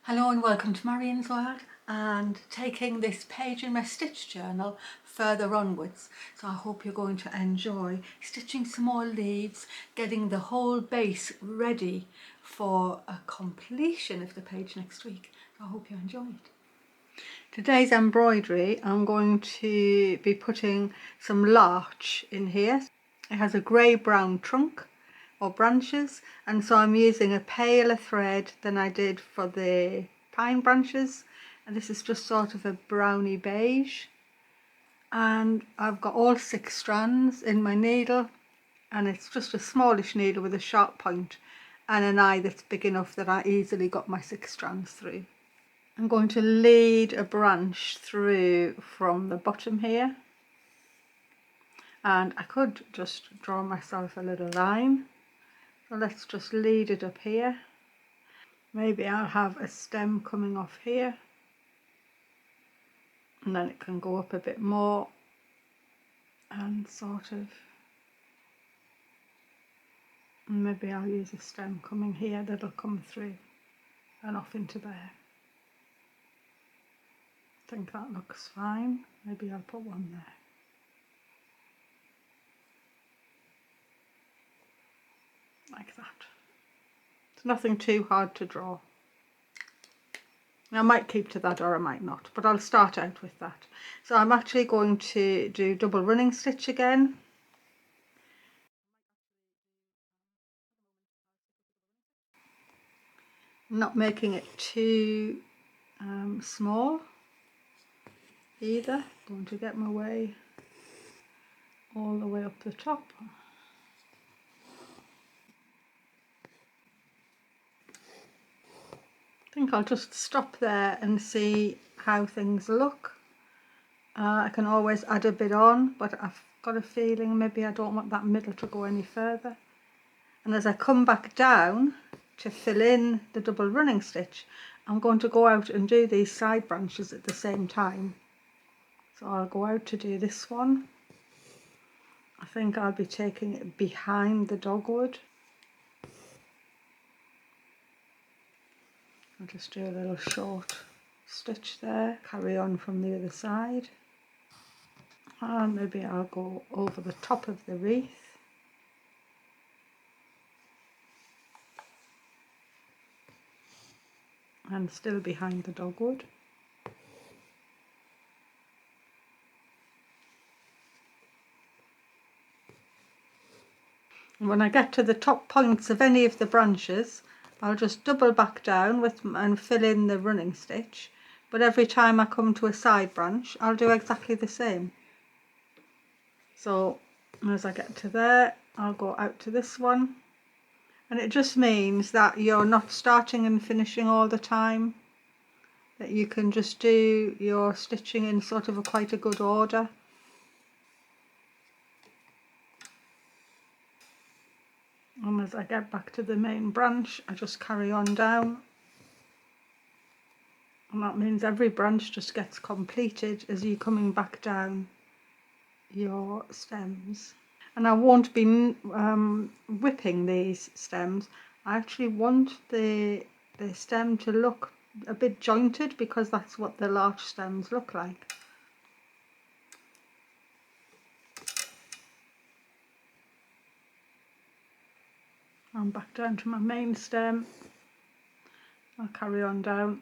Hello and welcome to Marian's World, and taking this page in my stitch journal further onwards. So I hope you're going to enjoy stitching some more leaves, getting the whole base ready for a completion of the page next week. I hope you enjoy it. Today's embroidery, I'm going to be putting some larch in here. It has a grey-brown trunk or branches, and so I'm using a paler thread than I did for the pine branches, and this is just sort of a browny beige, and I've got all 6 strands in my needle, and it's just a smallish needle with a sharp point and an eye that's big enough that I easily got my 6 strands through. I'm going to lead a branch through from the bottom here, and I could just draw myself a little line. So let's just lead it up here. Maybe I'll have a stem coming off here, and then it can go up a bit more and sort of, maybe I'll use a stem coming here that'll come through and off into there. I think that looks fine. Maybe I'll put one there. Like that. It's nothing too hard to draw. I might keep to that or I might not, but I'll start out with that. So I'm actually going to do double running stitch again. I'm not making it too small either. I'm going to get my way all the way up the top. I think I'll just stop there and see how things look. I can always add a bit on, but I've got a feeling maybe I don't want that middle to go any further. And as I come back down to fill in the double running stitch, I'm going to go out and do these side branches at the same time. So I'll go out to do this one. I think I'll be taking it behind the dogwood. I'll just do a little short stitch there, carry on from the other side, and maybe I'll go over the top of the wreath. And still behind the dogwood. And when I get to the top points of any of the branches, I'll just double back down and fill in the running stitch, but every time I come to a side branch I'll do exactly the same. So as I get to there, I'll go out to this one, and it just means that you're not starting and finishing all the time, that you can just do your stitching in sort of quite a good order. And as I get back to the main branch, I just carry on down, and that means every branch just gets completed as you're coming back down your stems. And I won't be whipping these stems. I actually want the stem to look a bit jointed, because that's what the larch stems look like. I'm back down to my main stem. I'll carry on down.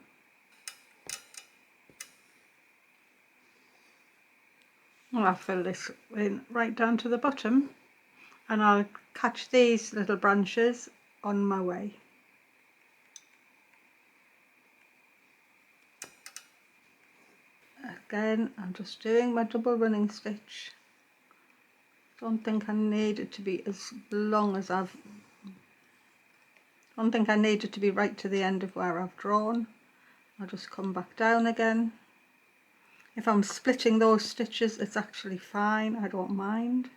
And I'll fill this in right down to the bottom, and I'll catch these little branches on my way. Again, I'm just doing my double running stitch. Don't think I need it to be as long as don't think I need it to be right to the end of where I've drawn. I'll just come back down again. If I'm splitting those stitches, it's actually fine, I don't mind.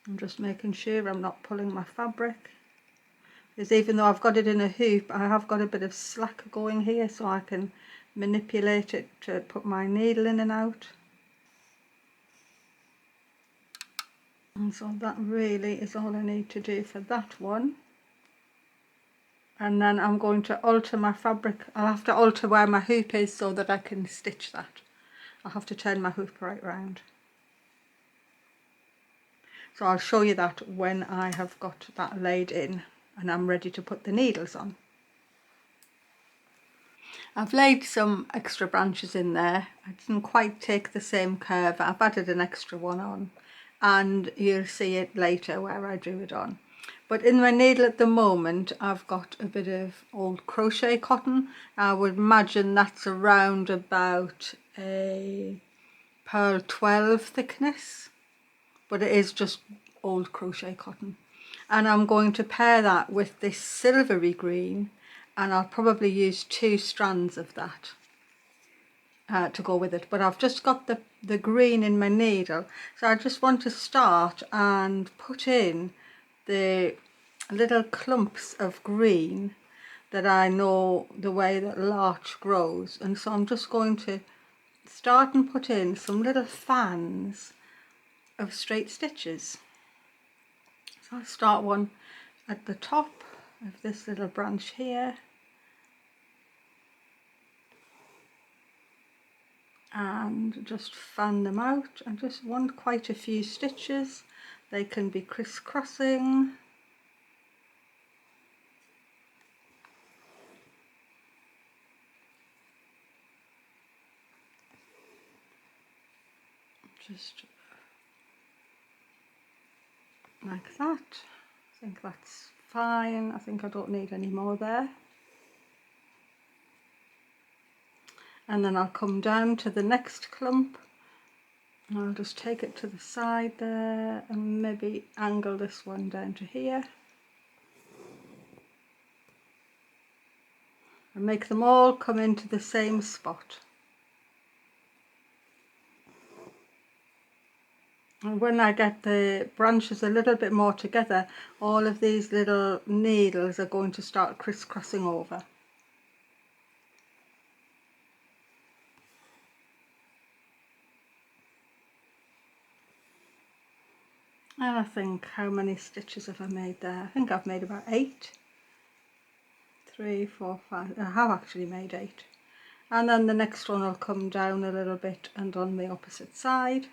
I'm just making sure I'm not pulling my fabric, because even though I've got it in a hoop, I have got a bit of slack going here, so I can manipulate it to put my needle in and out. And so that really is all I need to do for that one. and then I'm going to alter my fabric. I'll have to alter where my hoop is so that I can stitch that. I'll have to turn my hoop right round. So I'll show you that when I have got that laid in and I'm ready to put the needles on. I've laid some extra branches in there. I didn't quite take the same curve. I've added an extra one on, and you'll see it later where I drew it on. But in my needle at the moment, I've got a bit of old crochet cotton. I would imagine that's around about a pearl 12 thickness, but it is just old crochet cotton. And I'm going to pair that with this silvery green, and I'll probably use 2 strands of that to go with it. But I've just got the green in my needle, so I just want to start and put in the little clumps of green that I know the way that larch grows. And so I'm just going to start and put in some little fans of straight stitches. So I'll start one at the top of this little branch here, and just fan them out. I just want quite a few stitches. They can be crisscrossing. Just like that. I think that's fine. I think I don't need any more there. And then I'll come down to the next clump, and I'll just take it to the side there and maybe angle this one down to here. And make them all come into the same spot. And when I get the branches a little bit more together, all of these little needles are going to start crisscrossing over. And I think, how many stitches have I made there? I think I've made about 8. 3, 4, 5. I have actually made 8. And then the next one will come down a little bit and on the opposite side.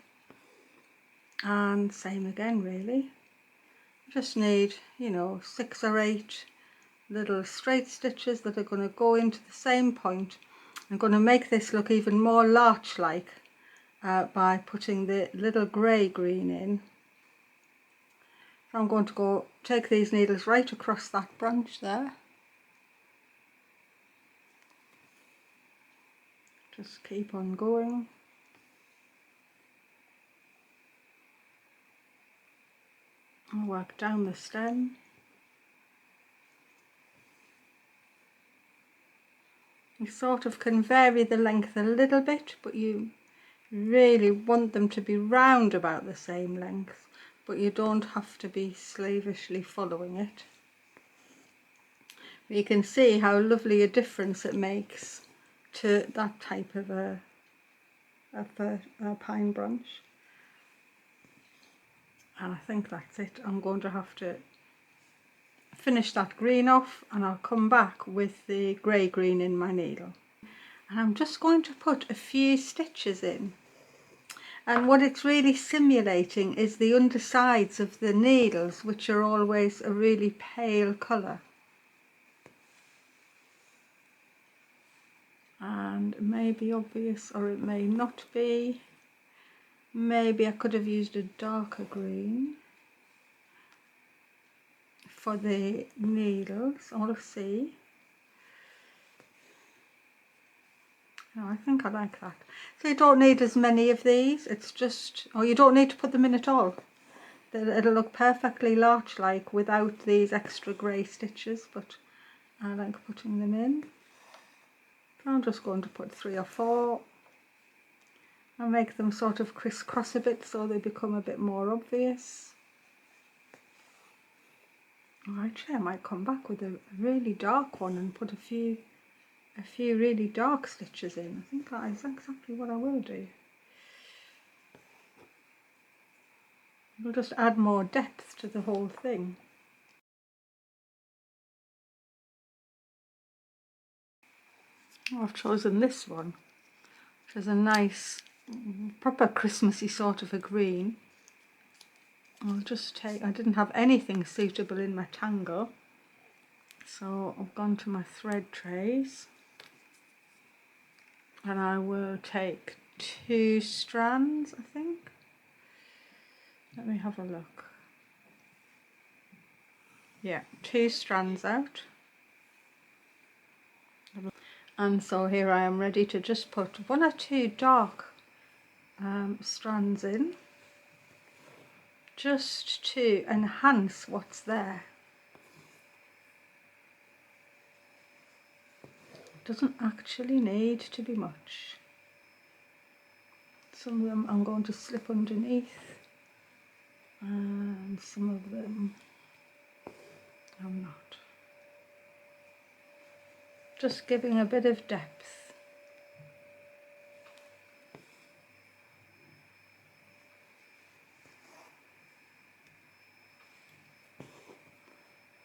And same again, really. Just need, you know, 6 or 8 little straight stitches that are going to go into the same point. I'm going to make this look even more larch-like by putting the little grey green in. So I'm going to go take these needles right across that branch there. Just keep on going. I'll work down the stem. You sort of can vary the length a little bit, but you really want them to be round about the same length, but you don't have to be slavishly following it. But you can see how lovely a difference it makes to that type of a pine branch. And I think that's it. I'm going to have to finish that green off, and I'll come back with the grey green in my needle. And I'm just going to put a few stitches in. And what it's really simulating is the undersides of the needles, which are always a really pale colour. And it may be obvious or it may not be. Maybe I could have used a darker green for the needles. I'll see. No, I think I like that. So you don't need as many of these. It's just, or you don't need to put them in at all. It'll look perfectly larch-like without these extra grey stitches, but I like putting them in. I'm just going to put 3 or 4 and make them sort of crisscross a bit so they become a bit more obvious. Oh, actually, I might come back with a really dark one and put a few really dark stitches in. I think that is exactly what I will do. We'll just add more depth to the whole thing. I've chosen this one, which is a nice proper Christmassy sort of a green. I'll just take, I didn't have anything suitable in my tangle, so I've gone to my thread trays, and I will take 2 strands, I think. Let me have a look. Yeah, 2 strands out. And so here I am ready to just put 1 or 2 dark strands in, just to enhance what's there. Doesn't actually need to be much. Some of them I'm going to slip underneath, and some of them I'm not. Just giving a bit of depth.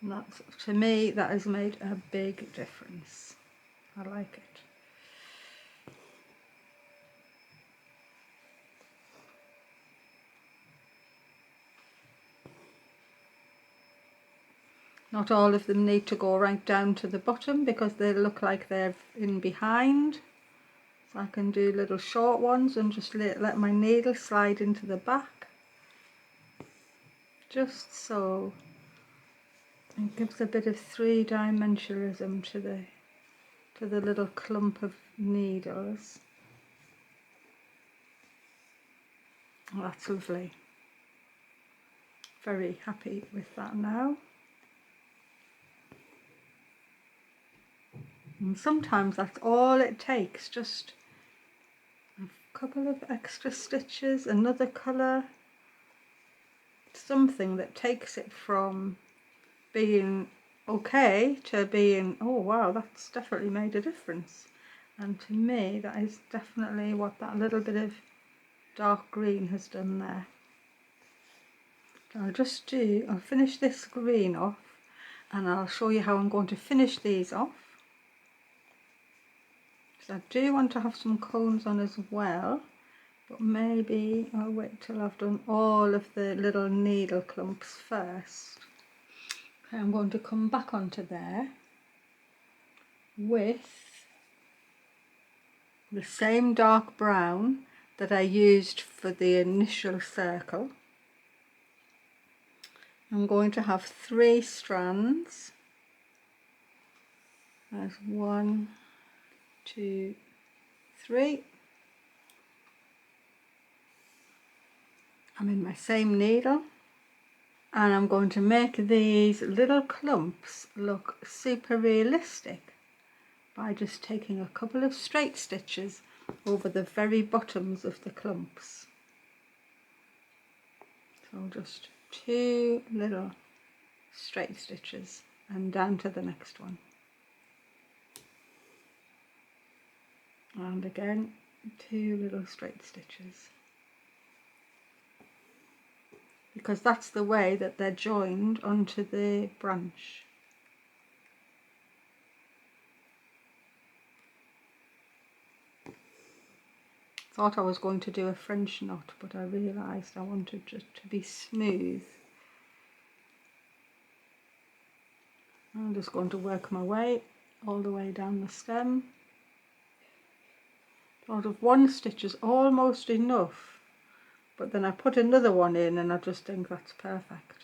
And that's, to me, that has made a big difference. I like it. Not all of them need to go right down to the bottom because they look like they're in behind. So I can do little short ones and just let my needle slide into the back. Just so. It gives a bit of 3-dimensionalism to the little clump of needles. Oh, that's lovely. Very happy with that now. And sometimes that's all it takes, just a couple of extra stitches, another colour, something that takes it from being okay to being, oh wow, that's definitely made a difference. And to me, that is definitely what that little bit of dark green has done there. So I'll finish this green off, and I'll show you how I'm going to finish these off. So I do want to have some cones on as well, but maybe I'll wait till I've done all of the little needle clumps first. Okay, I'm going to come back onto there with the same dark brown that I used for the initial circle. I'm going to have 3 strands. There's 1, 2, 3. I'm in my same needle, and I'm going to make these little clumps look super realistic by just taking a couple of straight stitches over the very bottoms of the clumps. So just 2 little straight stitches and down to the next one. And again, 2 little straight stitches. Because that's the way that they're joined onto the branch. Thought I was going to do a French knot, but I realised I wanted it to be smooth. I'm just going to work my way all the way down the stem. Thought of 1 stitch is almost enough, but then I put another one in and I just think that's perfect.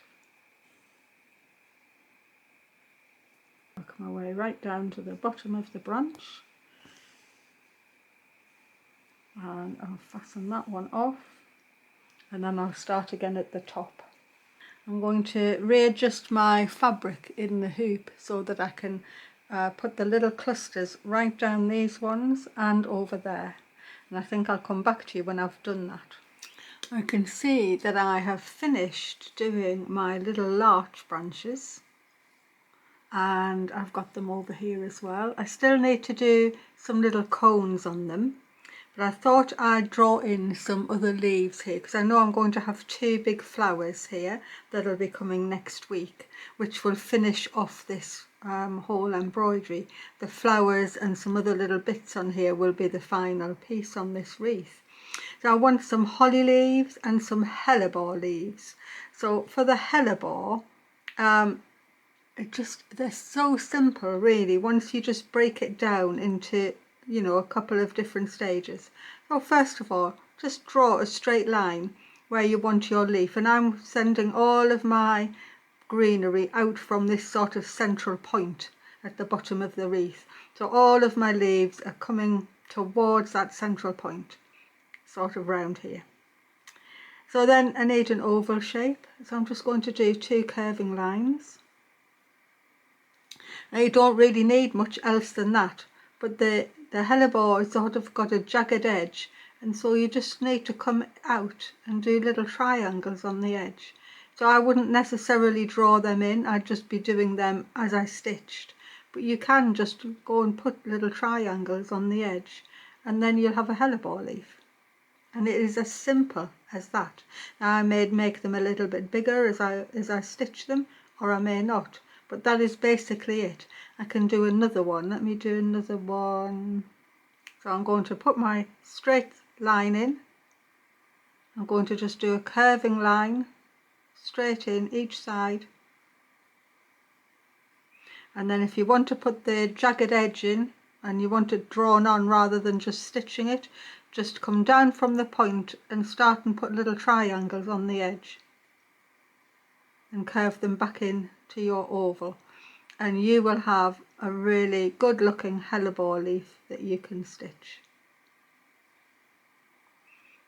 Work my way right down to the bottom of the branch, and I'll fasten that one off, and then I'll start again at the top. I'm going to readjust my fabric in the hoop so that I can put the little clusters right down these ones and over there, and I think I'll come back to you when I've done that. I can see that I have finished doing my little larch branches, and I've got them over here as well. I still need to do some little cones on them, but I thought I'd draw in some other leaves here because I know I'm going to have two big flowers here that'll be coming next week, which will finish off this whole embroidery. The flowers and some other little bits on here will be the final piece on this wreath. So I want some holly leaves and some hellebore leaves. So for the hellebore, they're so simple really once you just break it down into, you know, a couple of different stages. So first of all, just draw a straight line where you want your leaf, and I'm sending all of my greenery out from this sort of central point at the bottom of the wreath. So all of my leaves are coming towards that central point, sort of round here. So then I need an oval shape, so I'm just going to do two curving lines. Now you don't really need much else than that, but the hellebore has sort of got a jagged edge, and so you just need to come out and do little triangles on the edge. So I wouldn't necessarily draw them in, I'd just be doing them as I stitched. But you can just go and put little triangles on the edge, and then you'll have a hellebore leaf. And it is as simple as that. Now I may make them a little bit bigger as I stitch them, or I may not. But that is basically it. I can do another one. Let me do another one. So I'm going to put my straight line in. I'm going to just do a curving line straight in each side. And then if you want to put the jagged edge in and you want it drawn on rather than just stitching it, just come down from the point and start and put little triangles on the edge and curve them back in to your oval, and you will have a really good looking hellebore leaf that you can stitch.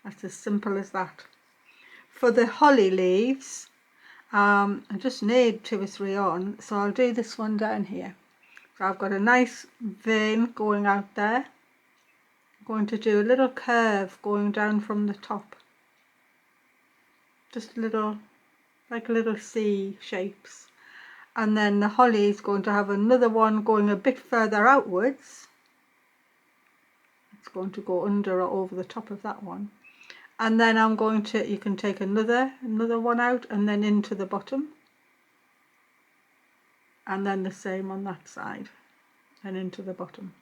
That's as simple as that. For the holly leaves, I just need 2 or 3 on, so I'll do this one down here. So I've got a nice vein going out there. I'm going to do a little curve going down from the top, just little, like little C shapes. And then the holly is going to have another one going a bit further outwards. It's going to go under or over the top of that one. And then I'm going to, you can take another one out and then into the bottom. And then the same on that side and into the bottom.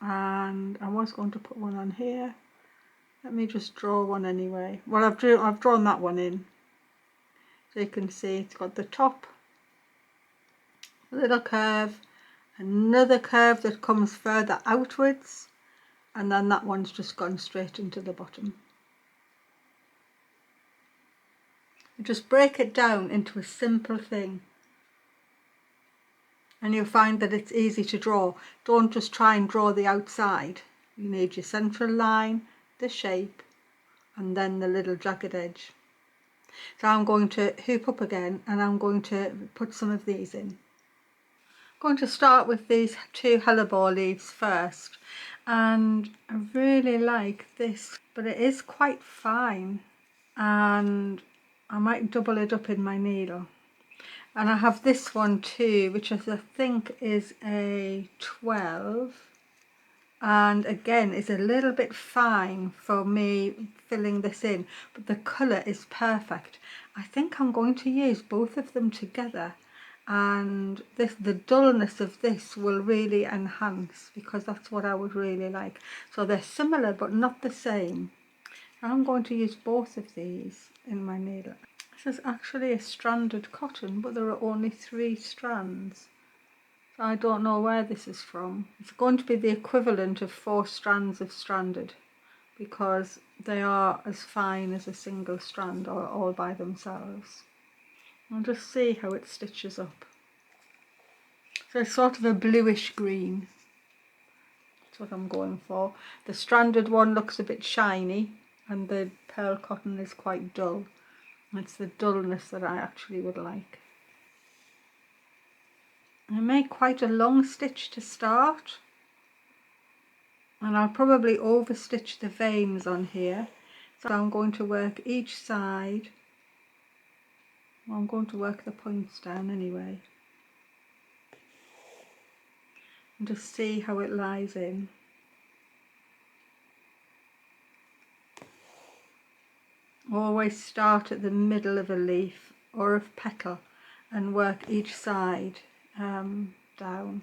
And I was going to put one on here. Let me just draw one anyway. Well, I've drawn that one in. So you can see it's got the top, a little curve, another curve that comes further outwards, and then that one's just gone straight into the bottom. You just break it down into a simple thing, and you'll find that it's easy to draw. Don't just try and draw the outside. You need your central line, the shape, and then the little jagged edge. So I'm going to hoop up again, and I'm going to put some of these in. I'm going to start with these 2 hellebore leaves first, and I really like this, but it is quite fine, and I might double it up in my needle. And I have this one too, which I think is a 12, and again is a little bit fine for me filling this in, but the colour is perfect. I think I'm going to use both of them together, and the dullness of this will really enhance, because that's what I would really like. So they're similar but not the same. I'm going to use both of these in my needle. This is actually a stranded cotton, but there are only 3 strands. So I don't know where this is from. It's going to be the equivalent of 4 strands of stranded, because they are as fine as a single strand or all by themselves. I'll just see how it stitches up. So it's sort of a bluish green. That's what I'm going for. The stranded one looks a bit shiny, and the pearl cotton is quite dull. It's the dullness that I actually would like. I make quite a long stitch to start, and I'll probably overstitch the veins on here. So I'm going to work each side. Well, I'm going to work the points down anyway, and just see how it lies in. Always start at the middle of a leaf or of petal and work each side down.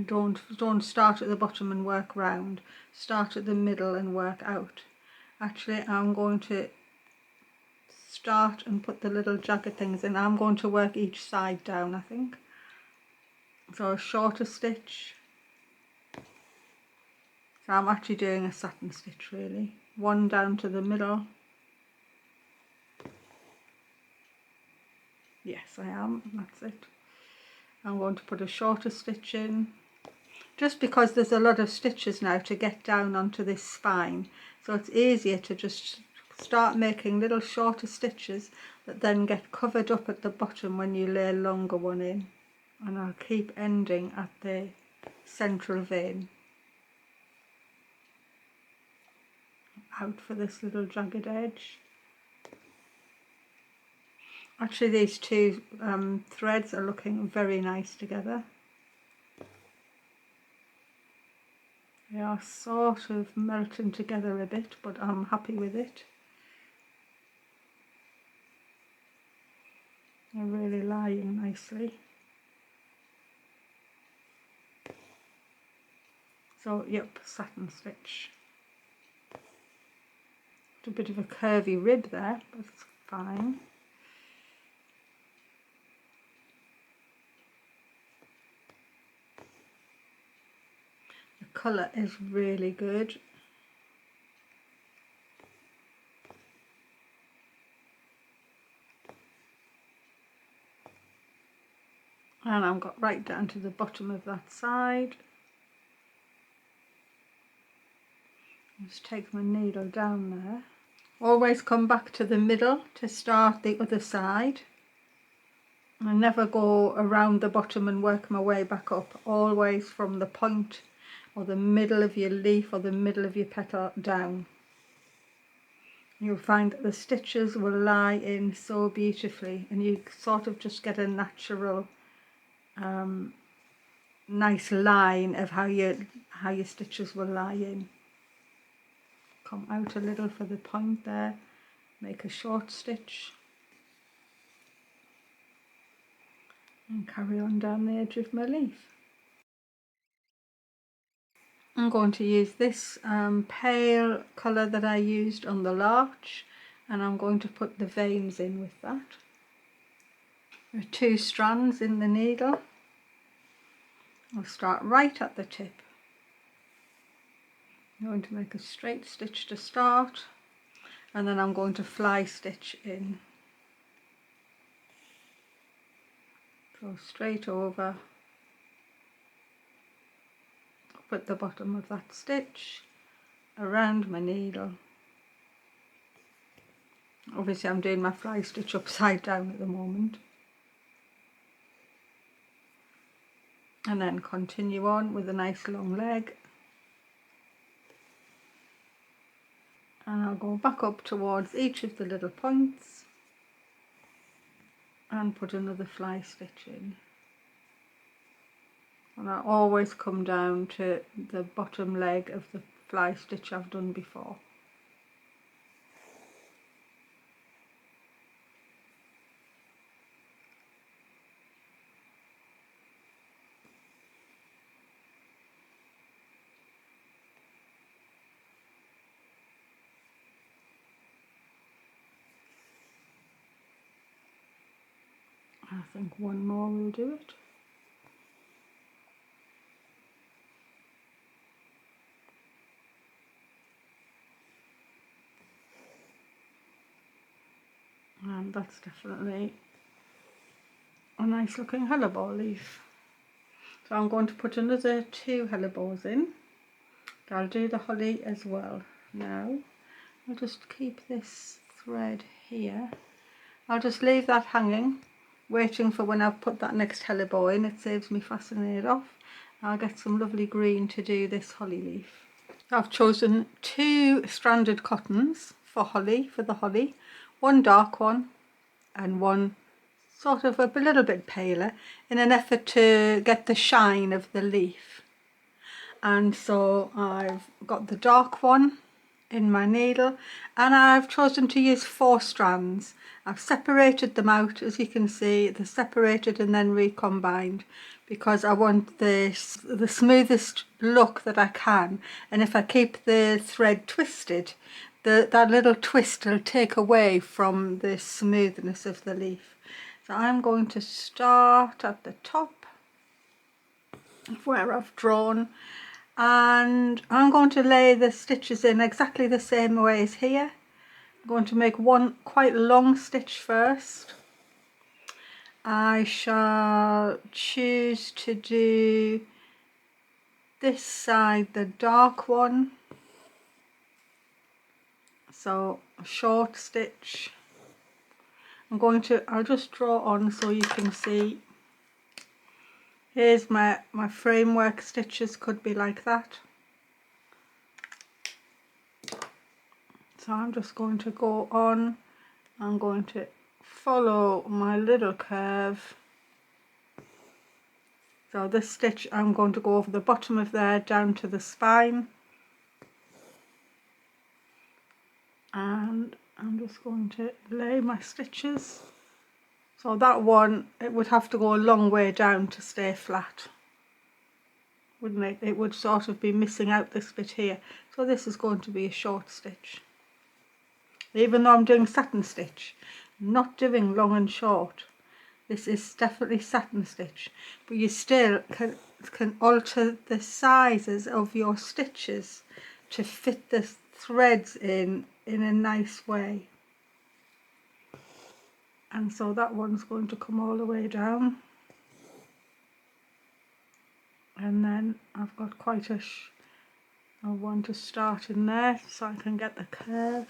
Don't start at the bottom and work round. Start at the middle and work out. Actually, I'm going to start and put the little jagged things in. I'm going to work each side down, I think. So a shorter stitch. So I'm actually doing a satin stitch really. One down to the middle. Yes, I am. That's it. I'm going to put a shorter stitch in. Just because there's a lot of stitches now to get down onto this spine. So it's easier to just start making little shorter stitches that then get covered up at the bottom when you lay a longer one in. And I'll keep ending at the central vein. Out for this little jagged edge. Actually, these two threads are looking very nice together. They are sort of melting together a bit, but I'm happy with it. They're really lying nicely. So, yep, satin stitch. It's a bit of a curvy rib there, but it's fine. The colour is really good. And I've got right down to the bottom of that side. Just take my needle down there. Always come back to the middle to start the other side. I never go around the bottom and work my way back up. Always from the point or the middle of your leaf or the middle of your petal down. You'll find that the stitches will lie in so beautifully, and you sort of just get a natural nice line of how your stitches will lie in. Come out a little for the point there, make a short stitch and carry on down the edge of my leaf. I'm going to use this pale colour that I used on the larch, and I'm going to put the veins in with that. There are 2 strands in the needle. I'll start right at the tip. I'm going to make a straight stitch to start, and then I'm going to fly stitch in. So straight over, up at the bottom of that stitch, around my needle. Obviously I'm doing my fly stitch upside down at the moment. And then continue on with a nice long leg. And I'll go back up towards each of the little points and put another fly stitch in. And I always come down to the bottom leg of the fly stitch I've done before. I think one more will do it. And that's definitely a nice looking hellebore leaf. So I'm going to put another 2 hellebores in. I'll do the holly as well now. I'll just keep this thread here. I'll just leave that hanging, waiting for when I've put that next hellebore in. It saves me fastening it off. I'll get some lovely green to do this holly leaf. I've chosen 2 stranded cottons for the holly, one dark one and one sort of a little bit paler, in an effort to get the shine of the leaf. And so I've got the dark one in my needle, and I've chosen to use 4 strands. I've separated them out, as you can see. They're separated and then recombined because I want this the smoothest look that I can, and if I keep the thread twisted, that little twist will take away from the smoothness of the leaf. So I'm going to start at the top where I've drawn, and I'm going to lay the stitches in exactly the same way as here. I'm going to make one quite long stitch first. I shall choose to do this side the dark one, so a short stitch. I'll just draw on so you can see. Here's my framework stitches, could be like that. So I'm just going to go on. I'm going to follow my little curve. So this stitch, I'm going to go over the bottom of there down to the spine. And I'm just going to lay my stitches. So that one, it would have to go a long way down to stay flat, wouldn't it? It would sort of be missing out this bit here. So this is going to be a short stitch. Even though I'm doing satin stitch, I'm not doing long and short. This is definitely satin stitch, but you still can alter the sizes of your stitches to fit the threads in a nice way. And so that one's going to come all the way down, and then I've got quite I want to start in there so I can get the curve.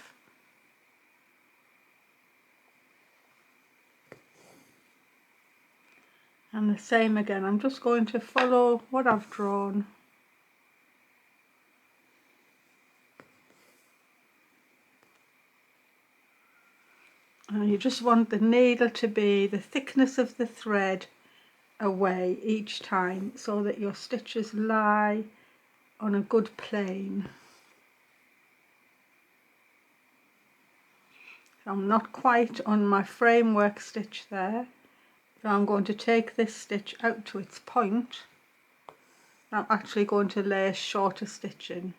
And the same again, I'm just going to follow what I've drawn. And you just want the needle to be the thickness of the thread away each time, so that your stitches lie on a good plane. So I'm not quite on my framework stitch there, so I'm going to take this stitch out to its point. I'm actually going to lay a shorter stitch in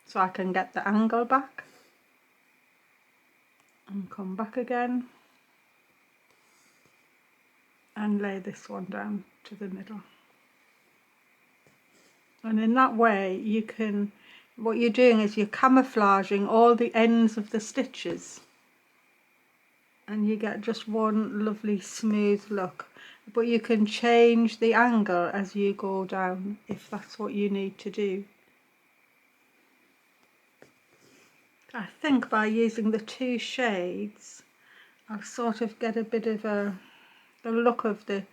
so I can get the angle back, and come back again and lay this one down to the middle. And in that way what you're doing is you're camouflaging all the ends of the stitches, and you get just one lovely smooth look. But you can change the angle as you go down if that's what you need to do. I think by using the 2 shades I'll sort of get a bit of the look of the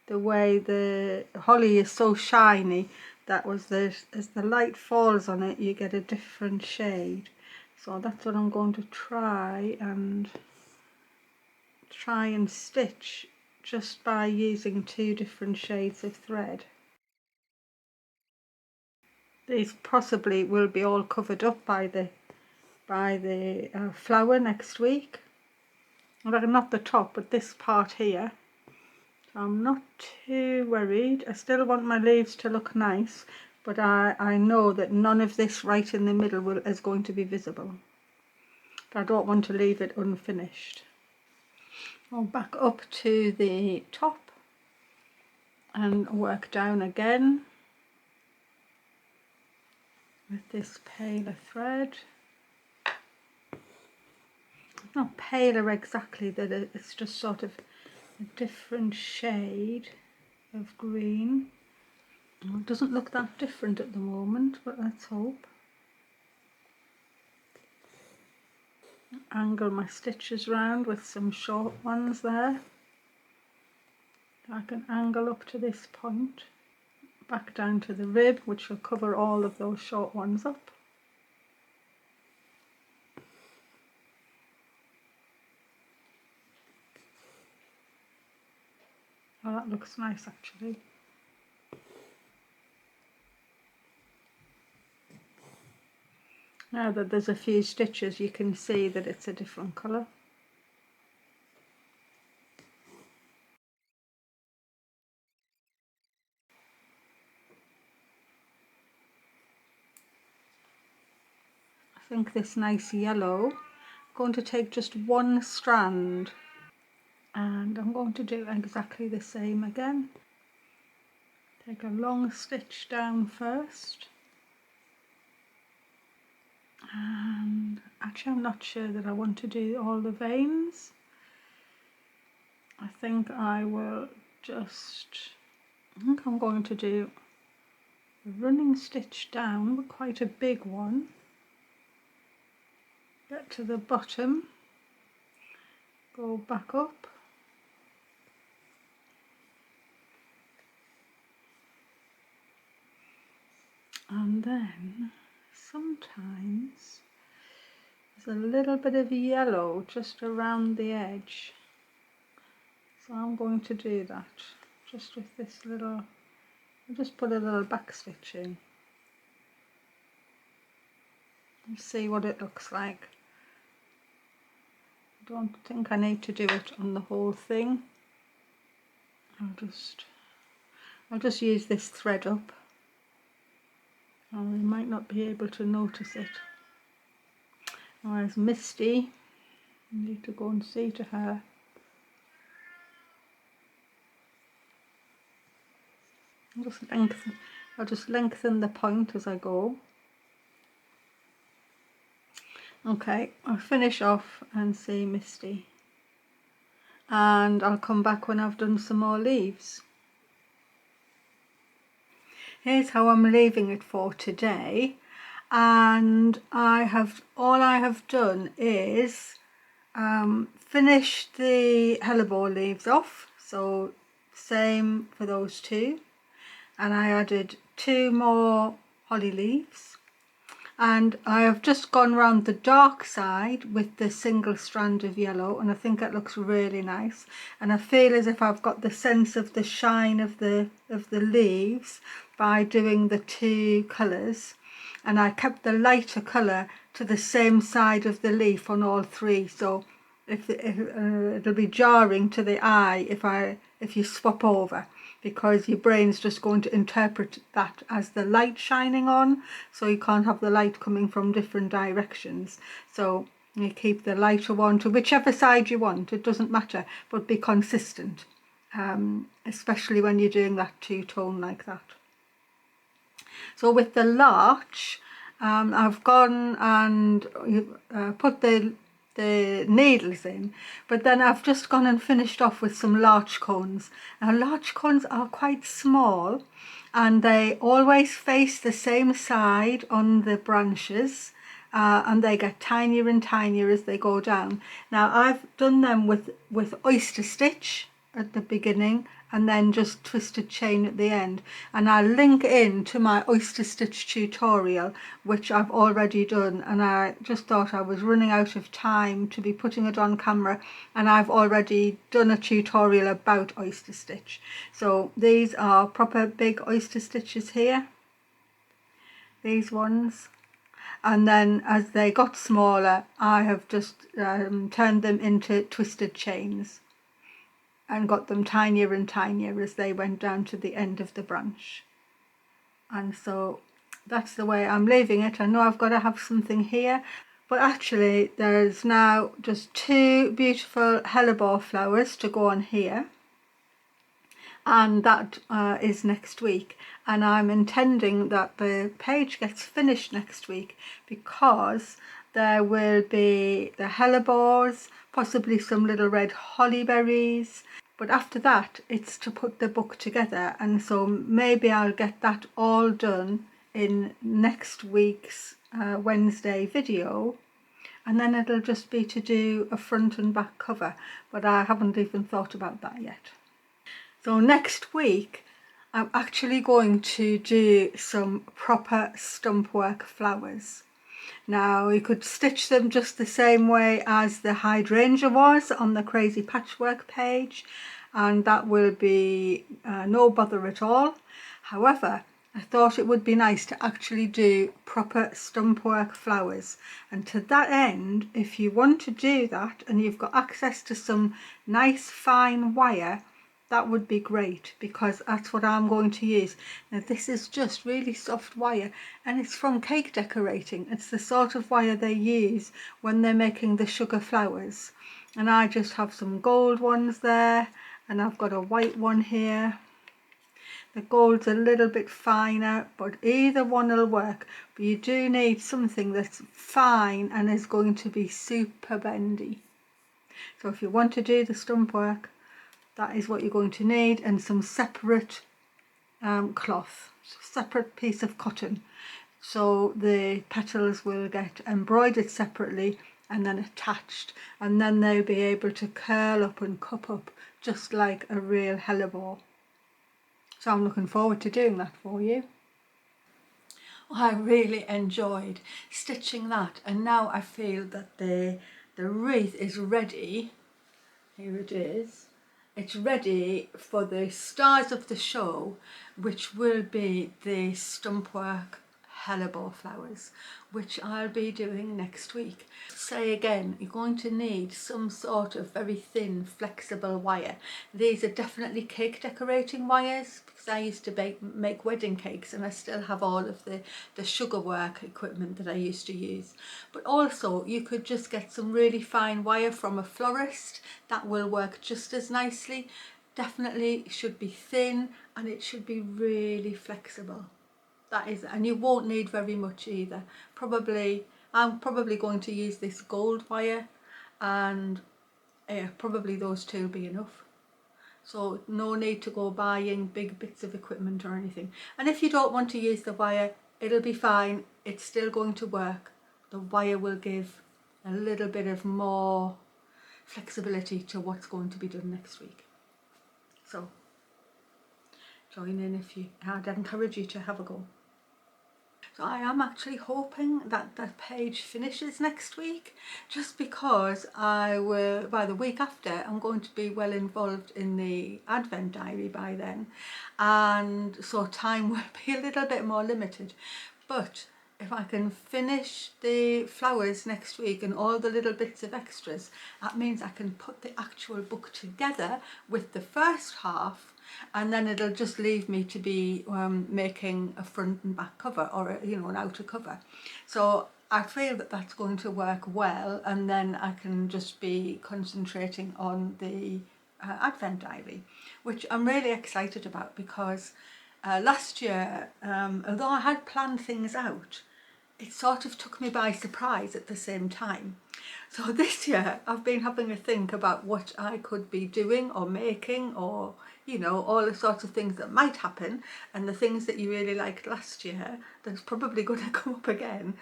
way the holly is so shiny, that was as the light falls on it you get a different shade. So that's what I'm going to try and stitch, just by using 2 different shades of thread. These possibly will be all covered up by the flower next week. Well, not the top, but this part here. So I'm not too worried. I still want my leaves to look nice, but I know that none of this right in the middle is going to be visible. But I don't want to leave it unfinished. I'll back up to the top and work down again with this paler thread. It's not paler exactly, that it's just sort of a different shade of green. Well, it doesn't look that different at the moment, but let's hope. Angle my stitches round with some short ones there. I can angle up to this point, back down to the rib, which will cover all of those short ones up. Oh, that looks nice actually. Now that there's a few stitches, you can see that it's a different colour. I think this nice yellow, I'm going to take just one strand and I'm going to do exactly the same again. Take a long stitch down first, and actually I'm not sure that I want to do all the veins. I think I'm going to do a running stitch down, but quite a big one. Get to the bottom, go back up, and then sometimes there's a little bit of yellow just around the edge, so I'm going to do that just with this little, I'll just put a little back stitch in and see what it looks like. I don't think I need to do it on the whole thing. I'll just use this thread up, and we might not be able to notice it. Whereas Misty, I need to go and see to her. I'll just lengthen the point as I go. Okay, I'll finish off and see Misty, and I'll come back when I've done some more leaves. Here's how I'm leaving it for today, and all I have done is finish the hellebore leaves off, so same for those two, and I added 2 more holly leaves, and I have just gone round the dark side with the single strand of yellow, and I think it looks really nice, and I feel as if I've got the sense of the shine of the leaves by doing the 2 colours, and I kept the lighter colour to the same side of the leaf on all 3, so it'll be jarring to the eye if you swap over, because your brain's just going to interpret that as the light shining on, so you can't have the light coming from different directions. So you keep the lighter one to whichever side you want, it doesn't matter, but be consistent, especially when you're doing that 2-tone like that. So with the larch, I've gone and put the needles in, but then I've just gone and finished off with some larch cones. Now larch cones are quite small, and they always face the same side on the branches, and they get tinier and tinier as they go down. Now I've done them with Oyster Stitch at the beginning, and then just twisted chain at the end, and I'll link in to my Oyster Stitch tutorial, which I've already done, and I just thought I was running out of time to be putting it on camera, and I've already done a tutorial about Oyster Stitch. So these are proper big oyster stitches here, these ones, and then as they got smaller I have just turned them into twisted chains and got them tinier and tinier as they went down to the end of the branch. And so that's the way I'm leaving it. I know I've got to have something here, but actually there's now just 2 beautiful hellebore flowers to go on here, and that is next week, and I'm intending that the page gets finished next week, because there will be the hellebores, possibly some little red holly berries, but after that it's to put the book together, and so maybe I'll get that all done in next week's Wednesday video, and then it'll just be to do a front and back cover, but I haven't even thought about that yet. So next week I'm actually going to do some proper stump work flowers. Now you could stitch them just the same way as the hydrangea was on the Crazy Patchwork page, and that will be no bother at all. However, I thought it would be nice to actually do proper stump work flowers, and to that end, if you want to do that and you've got access to some nice fine wire, that would be great, because that's what I'm going to use. Now this is just really soft wire, and it's from cake decorating. It's the sort of wire they use when they're making the sugar flowers, and I just have some gold ones there, and I've got a white one here. The gold's a little bit finer, but either one will work. But you do need something that's fine and is going to be super bendy. So if you want to do the stump work, that is what you're going to need, and some separate cloth, separate piece of cotton. So the petals will get embroidered separately and then attached, and then they'll be able to curl up and cup up just like a real hellebore. So I'm looking forward to doing that for you. I really enjoyed stitching that, and now I feel that the wreath is ready. Here it is. It's ready for the stars of the show, which will be the stump work hellebore flowers, which I'll be doing next week. Say again, you're going to need some sort of very thin flexible wire. These are definitely cake decorating wires, because I used to make wedding cakes, and I still have all of the sugar work equipment that I used to use. But also you could just get some really fine wire from a florist. That will work just as nicely. Definitely should be thin, and it should be really flexible. That is, and you won't need very much either. I'm probably going to use this gold wire, and probably those two will be enough. So no need to go buying big bits of equipment or anything. And if you don't want to use the wire, it'll be fine. It's still going to work. The wire will give a little bit of more flexibility to what's going to be done next week. So join in if you, I'd encourage you to have a go. So I am actually hoping that the page finishes next week, just because I will, by the week after, I'm going to be well involved in the Advent diary by then, and so time will be a little bit more limited. But if I can finish the flowers next week and all the little bits of extras, that means I can put the actual book together with the first half, and then it'll just leave me to be making a front and back cover, or an outer cover. So I feel that that's going to work well, and then I can just be concentrating on the Advent diary, which I'm really excited about, because last year, although I had planned things out, it sort of took me by surprise at the same time. So this year I've been having a think about what I could be doing or making, or all the sorts of things that might happen, and the things that you really liked last year that's probably going to come up again.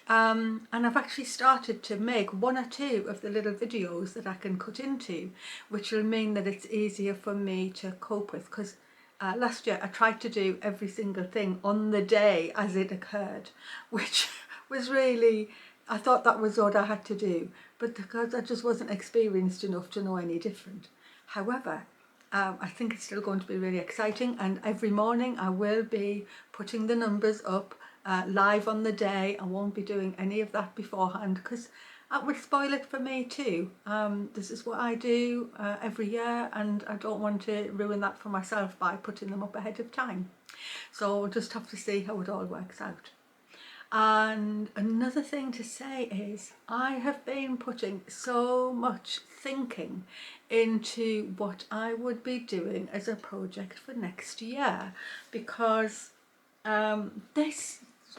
And I've actually started to make one or two of the little videos that I can cut into, which will mean that it's easier for me to cope with, because last year I tried to do every single thing on the day as it occurred, which was really, I thought that was what I had to do, but because I just wasn't experienced enough to know any different. However, I think it's still going to be really exciting, and every morning I will be putting the numbers up live on the day. I won't be doing any of that beforehand, because that would spoil it for me too. This is what I do every year, and I don't want to ruin that for myself by putting them up ahead of time. So we'll just have to see how it all works out. And another thing to say is, I have been putting so much thinking into what I would be doing as a project for next year, because this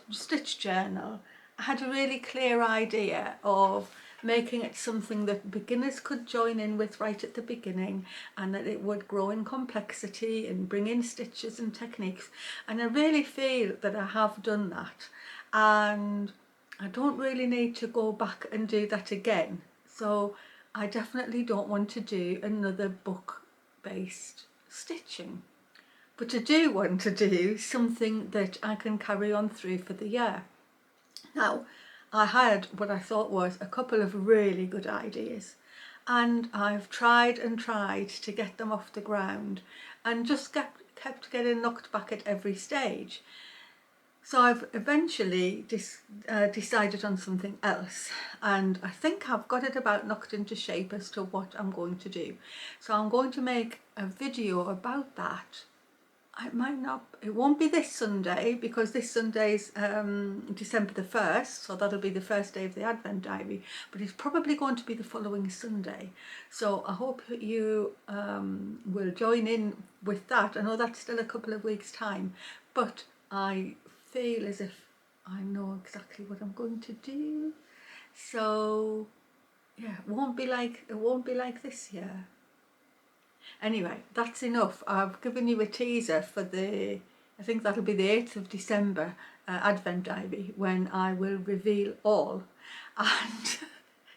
stitch journal, I had a really clear idea of making it something that beginners could join in with right at the beginning, and that it would grow in complexity and bring in stitches and techniques, and I really feel that I have done that, and I don't really need to go back and do that again. So I definitely don't want to do another book based stitching, but I do want to do something that I can carry on through for the year. Now, I had what I thought was a couple of really good ideas, and I've tried and tried to get them off the ground, and just kept getting knocked back at every stage. So I've eventually decided on something else, and I think I've got it about knocked into shape as to what I'm going to do. So I'm going to make a video about that. It won't be this Sunday, because this Sunday's December the 1st, so that'll be the first day of the Advent Diary, but it's probably going to be the following Sunday. So I hope you will join in with that. I know that's still a couple of weeks' time, but I feel as if I know exactly what I'm going to do. So yeah, it won't be like this year. Anyway, that's enough. I've given you a teaser for I think that'll be the 8th of December Advent Diary, when I will reveal all. And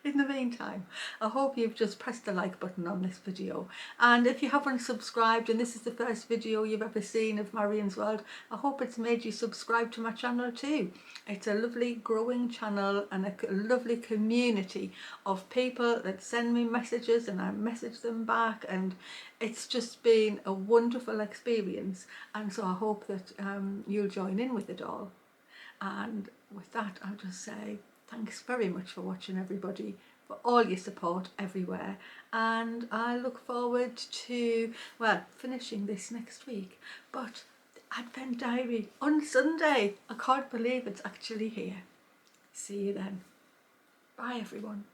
in the meantime, I hope you've just pressed the like button on this video. And if you haven't subscribed and this is the first video you've ever seen of Marian's World, I hope it's made you subscribe to my channel too. It's a lovely growing channel and a lovely community of people that send me messages and I message them back, and it's just been a wonderful experience. And so I hope that you'll join in with it all. And with that, I'll just say thanks very much for watching, everybody, for all your support everywhere, and I look forward to, well, finishing this next week, but the Advent Diary on Sunday. I can't believe it's actually here. See you then. Bye everyone.